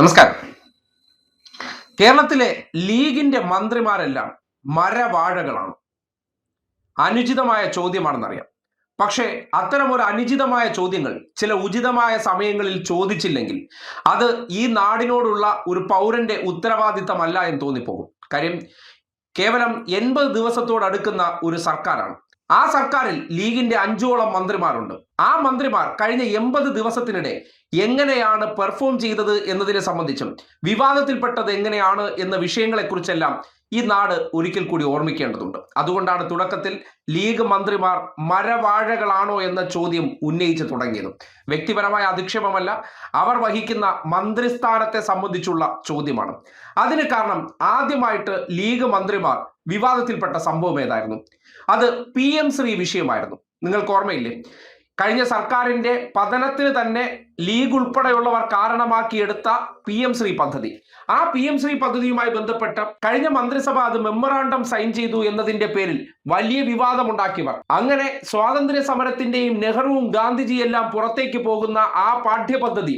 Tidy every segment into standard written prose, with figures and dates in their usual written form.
നമസ്കാരം. കേരളത്തിലെ ലീഗിന്റെ മന്ത്രിമാരെല്ലാം മരവാഴകളാണ്. അനുചിതമായ ചോദ്യമാണെന്നറിയാം. പക്ഷേ അത്തരമൊരു അനുചിതമായ ചോദ്യങ്ങൾ ചില ഉചിതമായ സമയങ്ങളിൽ ചോദിച്ചില്ലെങ്കിൽ അത് ഈ നാടിനോടുള്ള ഒരു പൗരന്റെ ഉത്തരവാദിത്തമല്ല എന്ന് തോന്നിപ്പോകും. കാര്യം കേവലം 80 ദിവസത്തോടടുക്കുന്ന ഒരു സർക്കാരാണ്. ആ സർക്കാരിൽ ലീഗിന്റെ 5ഓളം മന്ത്രിമാരുണ്ട്. ആ മന്ത്രിമാർ കഴിഞ്ഞ 80 ദിവസത്തിനിടെ എങ്ങനെയാണ് പെർഫോം ചെയ്തത് എന്നതിനെ സംബന്ധിച്ചും വിവാദത്തിൽപ്പെട്ടത് എങ്ങനെയാണ് എന്ന വിഷയങ്ങളെക്കുറിച്ചെല്ലാം ഈ നാട് ഒരിക്കൽ കൂടി ഓർമ്മിക്കേണ്ടതുണ്ട്. അതുകൊണ്ടാണ് തുടക്കത്തിൽ ലീഗ് മന്ത്രിമാർ മരവാഴകളാണോ എന്ന ചോദ്യം ഉന്നയിച്ചു തുടങ്ങിയത്. വ്യക്തിപരമായ അധിക്ഷേപമല്ല, അവർ വഹിക്കുന്ന മന്ത്രിസ്ഥാനത്തെ സംബന്ധിച്ചുള്ള ചോദ്യമാണ്. അതിന് കാരണം ആദ്യമായിട്ട് ലീഗ് മന്ത്രിമാർ വിവാദത്തിൽപ്പെട്ട സംഭവം ഏതായിരുന്നു? അത് PM ശ്രീ വിഷയമായിരുന്നു. നിങ്ങൾക്ക് ഓർമ്മയില്ലേ? കഴിഞ്ഞ സർക്കാരിന്റെ പതനത്തിന് തന്നെ ലീഗ് ഉൾപ്പെടെയുള്ളവർ കാരണമാക്കിയെടുത്ത PM ശ്രീ പദ്ധതി. ആ PM ശ്രീ പദ്ധതിയുമായി ബന്ധപ്പെട്ട കഴിഞ്ഞ മന്ത്രിസഭ അത് മെമ്മറാണ്ടം സൈൻ ചെയ്തു എന്നതിന്റെ പേരിൽ വലിയ വിവാദമുണ്ടാക്കിയവർ, അങ്ങനെ സ്വാതന്ത്ര്യ സമരത്തിന്റെയും നെഹ്റുവും ഗാന്ധിജിയെല്ലാം പുറത്തേക്ക് പോകുന്ന ആ പാഠ്യപദ്ധതി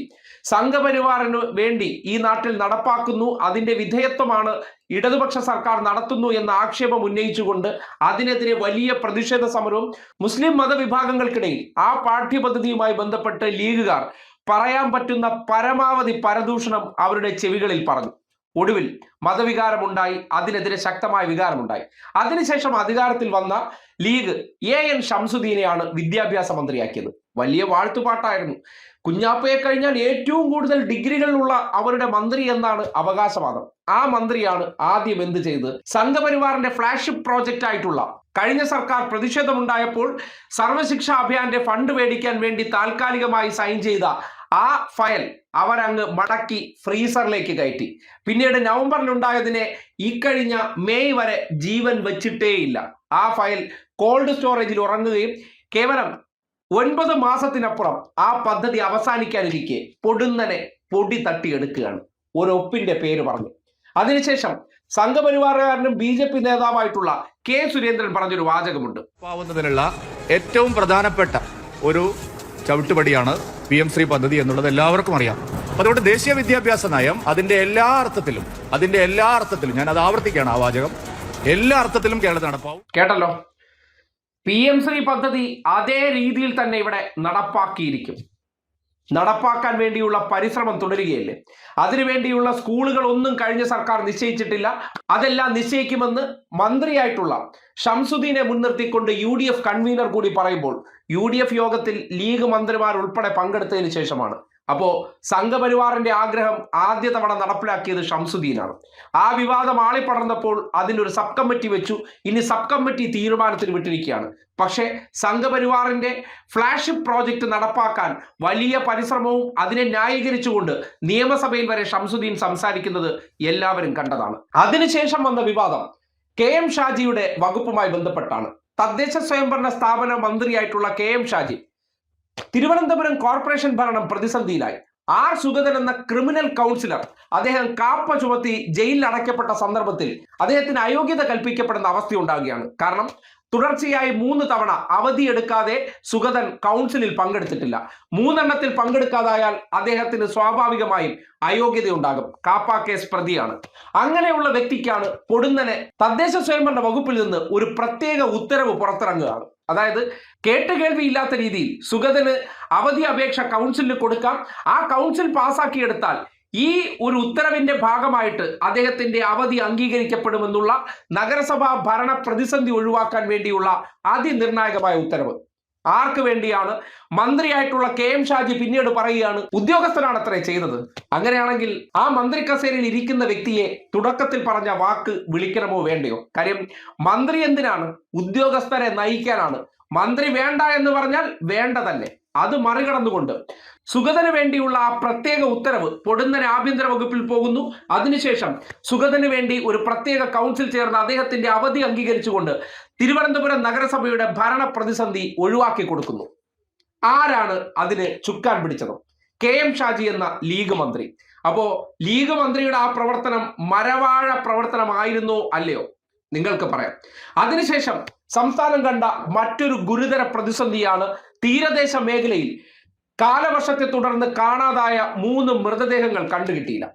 സംഘപരിവാറിന് വേണ്ടി ഈ നാട്ടിൽ നടപ്പാക്കുന്നു, അതിന്റെ വിധേയത്വമാണ് ഇടതുപക്ഷ സർക്കാർ നടത്തുന്നു എന്ന ആക്ഷേപം ഉന്നയിച്ചുകൊണ്ട് അതിനെതിരെ വലിയ പ്രതിഷേധ സമരവും മുസ്ലിം മതവിഭാഗങ്ങൾക്കിടയിൽ ആ പാഠ്യപദ്ധതിയുമായി ബന്ധപ്പെട്ട് ലീഗുകാർ പറയാൻ പറ്റുന്ന പരമാവധി പരദൂഷണം അവരുടെ ചെവികളിൽ പറഞ്ഞു. ഒടുവിൽ മതവികാരമുണ്ടായി, അതിനെതിരെ ശക്തമായ വികാരമുണ്ടായി. അതിനുശേഷം അധികാരത്തിൽ വന്ന ലീഗ് AN ഷംസുദ്ദീനെയാണ് വിദ്യാഭ്യാസ മന്ത്രിയാക്കിയത്. വലിയ വാഴ്ത്തുപാട്ടായിരുന്നു. കുഞ്ഞാപ്പയെ കഴിഞ്ഞാൽ ഏറ്റവും കൂടുതൽ ഡിഗ്രികളുള്ള അവരുടെ മന്ത്രി എന്നാണ് അവകാശവാദം. ആ മന്ത്രിയാണ് ആദ്യം എന്ത് ചെയ്ത് സംഘപരിവാറിന്റെ ഫ്ലാഗ്ഷിപ്പ് പ്രോജക്റ്റ് ആയിട്ടുള്ള കഴിഞ്ഞ സർക്കാർ പ്രതിഷേധമുണ്ടായപ്പോൾ സർവശിക്ഷ അഭിയാന്റെ ഫണ്ട് മേടിക്കാൻ വേണ്ടി താൽക്കാലികമായി സൈൻ ചെയ്ത ആ ഫയൽ അവരങ്ങ് മടക്കി ഫ്രീസറിലേക്ക് കയറ്റി. പിന്നീട് നവംബറിലുണ്ടായതിനെ ഇക്കഴിഞ്ഞ മെയ് വരെ ജീവൻ വെച്ചിട്ടേയില്ല. ആ ഫയൽ കോൾഡ് സ്റ്റോറേജിൽ ഉറങ്ങുകയും കേവലം 9 മാസത്തിനപ്പുറം ആ പദ്ധതി അവസാനിക്കാനിരിക്കെ പൊടുന്നനെ പൊടി തട്ടിയെടുക്കുകയാണ്, ഒരൊപ്പിന്റെ പേര് പറഞ്ഞു. അതിനുശേഷം സംഘപരിവാറുകാരനും BJP നേതാവായിട്ടുള്ള K സുരേന്ദ്രൻ പറഞ്ഞൊരു വാചകമുണ്ട്. ആവുന്നതിനുള്ള ഏറ്റവും പ്രധാനപ്പെട്ട ഒരു ചവിട്ടുപടിയാണ് PM ശ്രീ പദ്ധതി എന്നുള്ളത് എല്ലാവർക്കും അറിയാം. അതുകൊണ്ട് ദേശീയ വിദ്യാഭ്യാസ നയം അതിന്റെ എല്ലാ അർത്ഥത്തിലും ഞാൻ അത് ആവർത്തിക്കുകയാണ്, ആ വാചകം എല്ലാ അർത്ഥത്തിലും കേരളത്തിൽ നടപ്പാവും. കേട്ടല്ലോ, PM ശ്രീ പദ്ധതി അതേ രീതിയിൽ തന്നെ ഇവിടെ നടപ്പാക്കിയിരിക്കും. നടപ്പാക്കാൻ വേണ്ടിയുള്ള പരിശ്രമം തുടരുകയല്ലേ. അതിനുവേണ്ടിയുള്ള സ്കൂളുകളൊന്നും കഴിഞ്ഞ സർക്കാർ നിശ്ചയിച്ചിട്ടില്ല. അതെല്ലാം നിശ്ചയിക്കുമെന്ന് മന്ത്രിയായിട്ടുള്ള ഷംസുദ്ദീനെ മുൻനിർത്തിക്കൊണ്ട് UDF കൺവീനർ കൂടി പറയുമ്പോൾ UDF യോഗത്തിൽ ലീഗ് മന്ത്രിമാർ ഉൾപ്പെടെ പങ്കെടുത്തതിന് ശേഷമാണ്. അപ്പോ സംഘപരിവാറിന്റെ ആഗ്രഹം ആദ്യ തവണ നടപ്പിലാക്കിയത് ഷംസുദ്ദീനാണ്. ആ വിവാദം ആളിപ്പടർന്നപ്പോൾ അതിനൊരു സബ് കമ്മിറ്റി വെച്ചു. ഇനി സബ് കമ്മിറ്റി തീരുമാനത്തിന് വിട്ടിരിക്കുകയാണ്. പക്ഷേ സംഘപരിവാറിന്റെ ഫ്ലാഗ്ഷിപ്പ് പ്രോജക്റ്റ് നടപ്പാക്കാൻ വലിയ പരിശ്രമവും അതിനെ ന്യായീകരിച്ചുകൊണ്ട് നിയമസഭയിൽ വരെ ഷംസുദ്ദീൻ സംസാരിക്കുന്നത് എല്ലാവരും കണ്ടതാണ്. അതിനുശേഷം വന്ന വിവാദം KM ഷാജിയുടെ വകുപ്പുമായി ബന്ധപ്പെട്ടാണ്. തദ്ദേശ സ്വയംഭരണ സ്ഥാപന മന്ത്രിയായിട്ടുള്ള KM ഷാജി തിരുവനന്തപുരം കോർപ്പറേഷൻ ഭരണം പ്രതിസന്ധിയിലായി. R സുഗതൻ എന്ന ക്രിമിനൽ കൗൺസിലർ, അദ്ദേഹം കാപ്പ ചുമത്തി ജയിലിൽ അടയ്ക്കപ്പെട്ട സന്ദർഭത്തിൽ അദ്ദേഹത്തിന് അയോഗ്യത കൽപ്പിക്കപ്പെടുന്ന അവസ്ഥ ഉണ്ടാകുകയാണ്. കാരണം തുടർച്ചയായി 3 തവണ അവധിയെടുക്കാതെ സുഗതൻ കൗൺസിലിൽ പങ്കെടുത്തിട്ടില്ല. 3 എണ്ണത്തിൽ പങ്കെടുക്കാതായാൽ അദ്ദേഹത്തിന് സ്വാഭാവികമായും അയോഗ്യതയുണ്ടാകും. കാപ്പ കേസ് പ്രതിയാണ്. അങ്ങനെയുള്ള വ്യക്തിക്കാണ് പൊടുന്നനെ തദ്ദേശ സ്വയംഭരണ വകുപ്പിൽ നിന്ന് ഒരു പ്രത്യേക ഉത്തരവ് പുറത്തിറങ്ങുകയാണ്. അതായത് കേട്ടുകേൾവി ഇല്ലാത്ത രീതിയിൽ സുഗതന് അവധി അപേക്ഷ കൗൺസിലിന് കൊടുക്കാം. ആ കൗൺസിൽ പാസാക്കിയെടുത്താൽ ഈ ഒരു ഉത്തരവിന്റെ ഭാഗമായിട്ട് അദ്ദേഹത്തിന്റെ അവധി അംഗീകരിക്കപ്പെടുമെന്നുള്ള നഗരസഭാ ഭരണ പ്രതിസന്ധി ഒഴിവാക്കാൻ വേണ്ടിയുള്ള അതിനിർണായകമായ ഉത്തരവ്. ആർക്ക് വേണ്ടിയാണ്? മന്ത്രിയായിട്ടുള്ള KM ഷാജി പിന്നീട് പറയുകയാണ് ഉദ്യോഗസ്ഥനാണ് അത്രേ ചെയ്തത്. അങ്ങനെയാണെങ്കിൽ ആ മന്ത്രി കസേരയിൽ ഇരിക്കുന്ന വ്യക്തിയെ തുടക്കത്തിൽ പറഞ്ഞ വാക്ക് വിളിക്കണമോ വേണ്ടയോ? കാര്യം മന്ത്രി എന്തിനാണ്? ഉദ്യോഗസ്ഥരെ നയിക്കാനാണ്. മന്ത്രി വേണ്ട എന്ന് പറഞ്ഞാൽ വേണ്ട തന്നെ. അത് മറികടന്നുകൊണ്ട് സുഗതന് വേണ്ടിയുള്ള ആ പ്രത്യേക ഉത്തരവ് പൊടുന്നനെ ആഭ്യന്തര വകുപ്പിൽ പോകുന്നു. അതിനുശേഷം സുഗതന് വേണ്ടി ഒരു പ്രത്യേക കൗൺസിൽ ചേർന്ന് അദ്ദേഹത്തിന്റെ അവധി അംഗീകരിച്ചുകൊണ്ട് തിരുവനന്തപുരം നഗരസഭയുടെ ഭരണ പ്രതിസന്ധി ഒഴിവാക്കി കൊടുക്കുന്നു. ആരാണ് അതിന് ചുക്കാൻ പിടിച്ചത്? KM ഷാജി എന്ന ലീഗ് മന്ത്രി. അപ്പോ ലീഗ് മന്ത്രിയുടെ ആ പ്രവർത്തനം മരവാഴ പ്രവർത്തനമായിരുന്നോ അല്ലയോ? നിങ്ങൾക്ക് പറയാം. അതിനുശേഷം സംസ്ഥാനം കണ്ട മറ്റൊരു ഗുരുതര പ്രതിസന്ധിയാണ് തീരദേശ മേഖലയിൽ കാലവർഷത്തെ തുടർന്ന് കാണാതായ 3 മൃതദേഹങ്ങൾ കണ്ടുകിട്ടിയില്ല.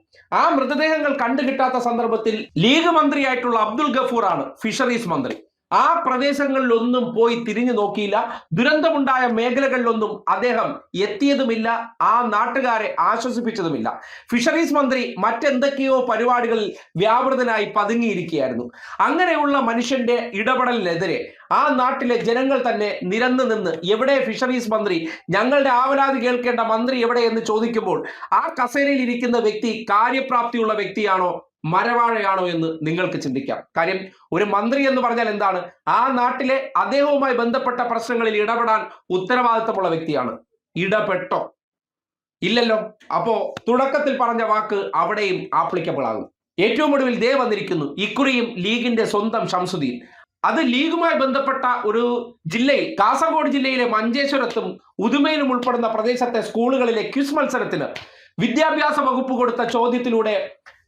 ആ മൃതദേഹങ്ങൾ കണ്ടുകിട്ടാത്ത സന്ദർഭത്തിൽ ലീഗ് മന്ത്രിയായിട്ടുള്ള അബ്ദുൽ ഗഫൂർ ആണ് ഫിഷറീസ് മന്ത്രി. ആ പ്രദേശങ്ങളിലൊന്നും പോയി തിരിഞ്ഞു നോക്കിയില്ല. ദുരന്തമുണ്ടായ മേഖലകളിലൊന്നും അദ്ദേഹം എത്തിയതുമില്ല. ആ നാട്ടുകാരെ ആശ്വസിപ്പിച്ചതുമില്ല. ഫിഷറീസ് മന്ത്രി മറ്റെന്തൊക്കെയോ പരിപാടികളിൽ വ്യാപൃതനായി പതുങ്ങിയിരിക്കുകയായിരുന്നു. അങ്ങനെയുള്ള മനുഷ്യന്റെ ഇടപെടലിനെതിരെ ആ നാട്ടിലെ ജനങ്ങൾ തന്നെ നിരന്നു നിന്ന്, എവിടെ ഫിഷറീസ് മന്ത്രി, ഞങ്ങളുടെ ആവലാതി കേൾക്കേണ്ട മന്ത്രി എവിടെ എന്ന് ചോദിക്കുമ്പോൾ ആ കസേരയിൽ ഇരിക്കുന്ന വ്യക്തി കാര്യപ്രാപ്തിയുള്ള വ്യക്തിയാണോ മരവാഴയാണോ എന്ന് നിങ്ങൾക്ക് ചിന്തിക്കാം. കാര്യം, ഒരു മന്ത്രി എന്ന് പറഞ്ഞാൽ എന്താണ്? ആ നാട്ടിലെ അദ്ദേഹവുമായി ബന്ധപ്പെട്ട പ്രശ്നങ്ങളിൽ ഇടപെടാൻ ഉത്തരവാദിത്തമുള്ള വ്യക്തിയാണ്. ഇടപെട്ടോ? ഇല്ലല്ലോ. അപ്പോ തുടക്കത്തിൽ പറഞ്ഞ വാക്ക് അവിടെയും ആപ്ലിക്കബിൾ ആകും. ഏറ്റവും ഒടുവിൽ ദേ വന്നിരിക്കുന്നു ഇക്കുറിയും ലീഗിന്റെ സ്വന്തം ശംസുദ്ദീൻ. അത് ലീഗുമായി ബന്ധപ്പെട്ട ഒരു ജില്ലയിൽ, കാസർഗോഡ് ജില്ലയിലെ മഞ്ചേശ്വരത്തും ഉദുമയിലും ഉൾപ്പെടുന്ന പ്രദേശത്തെ സ്കൂളുകളിലെ ക്വിസ് മത്സരത്തിന് വിദ്യാഭ്യാസ വകുപ്പ് കൊടുത്ത ചോദ്യത്തിലൂടെ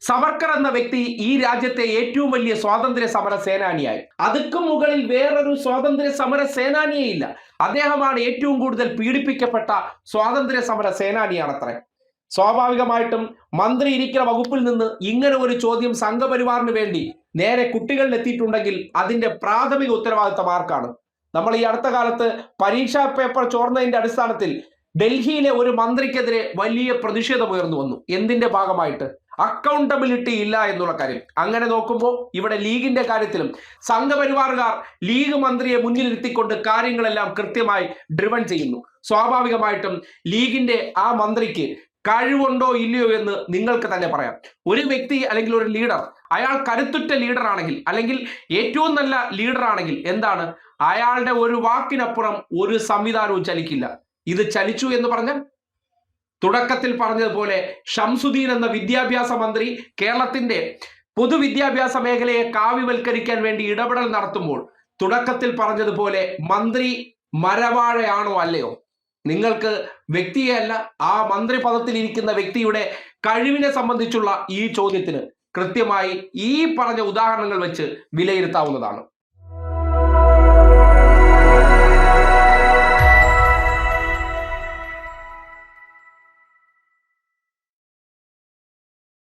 സവർക്കർ എന്ന വ്യക്തി ഈ രാജ്യത്തെ ഏറ്റവും വലിയ സ്വാതന്ത്ര്യ സമര സേനാനിയായി. അതുക്കും മുകളിൽ വേറൊരു സ്വാതന്ത്ര്യ സമര സേനാനിയേ ഇല്ല. അദ്ദേഹമാണ് ഏറ്റവും കൂടുതൽ പീഡിപ്പിക്കപ്പെട്ട സ്വാതന്ത്ര്യ സമര സേനാനിയാണത്രേ. സ്വാഭാവികമായിട്ടും മന്ത്രി ഇരിക്കുന്ന വകുപ്പിൽ നിന്ന് ഇങ്ങനെ ഒരു ചോദ്യം സംഘപരിവാറിന് വേണ്ടി നേരെ കുട്ടികളിൽ എത്തിയിട്ടുണ്ടെങ്കിൽ അതിന്റെ പ്രാഥമിക ഉത്തരവാദിത്തം ആർക്കാണ്? നമ്മൾ ഈ അടുത്ത കാലത്ത് പരീക്ഷാ പേപ്പർ ചോർന്നതിന്റെ അടിസ്ഥാനത്തിൽ ഡൽഹിയിലെ ഒരു മന്ത്രിക്കെതിരെ വലിയ പ്രതിഷേധം ഉയർന്നു വന്നു. എന്തിന്റെ ഭാഗമായിട്ട്? അക്കൗണ്ടബിലിറ്റി ഇല്ല എന്നുള്ള കാര്യം. അങ്ങനെ നോക്കുമ്പോൾ ഇവിടെ ലീഗിന്റെ കാര്യത്തിലും സംഘപരിവാറുകാർ ലീഗ് മന്ത്രിയെ മുന്നിലിരുത്തിക്കൊണ്ട് കാര്യങ്ങളെല്ലാം കൃത്യമായി ഡ്രിവൺ ചെയ്യുന്നു. സ്വാഭാവികമായിട്ടും ലീഗിന്റെ ആ മന്ത്രിക്ക് കഴിവുണ്ടോ ഇല്ലയോ എന്ന് നിങ്ങൾക്ക് തന്നെ പറയാം. ഒരു വ്യക്തി അല്ലെങ്കിൽ ഒരു ലീഡർ, അയാൾ കരുത്തുറ്റ ലീഡർ ആണെങ്കിൽ, അല്ലെങ്കിൽ ഏറ്റവും നല്ല ലീഡർ ആണെങ്കിൽ എന്താണ്, അയാളുടെ ഒരു വാക്കിനപ്പുറം ഒരു സംവിധാനവും ചലിക്കില്ല. ഇത് ചലിച്ചു എന്ന് പറഞ്ഞാൽ, തുടക്കത്തിൽ പറഞ്ഞതുപോലെ ഷംസുദ്ദീൻ എന്ന വിദ്യാഭ്യാസ മന്ത്രി കേരളത്തിന്റെ പൊതുവിദ്യാഭ്യാസ മേഖലയെ കാവ്യവൽക്കരിക്കാൻ വേണ്ടി ഇടപെടൽ നടത്തുമ്പോൾ തുടക്കത്തിൽ പറഞ്ഞതുപോലെ മന്ത്രി മരവാഴയാണോ അല്ലയോ? നിങ്ങൾക്ക് വ്യക്തിയല്ല, ആ മന്ത്രി പദത്തിൽ ഇരിക്കുന്ന വ്യക്തിയുടെ കഴിവിനെ സംബന്ധിച്ചുള്ള ഈ ചോദ്യത്തിന് കൃത്യമായി ഈ പറഞ്ഞ ഉദാഹരണങ്ങൾ വെച്ച് വിലയിരുത്താവുന്നതാണ്.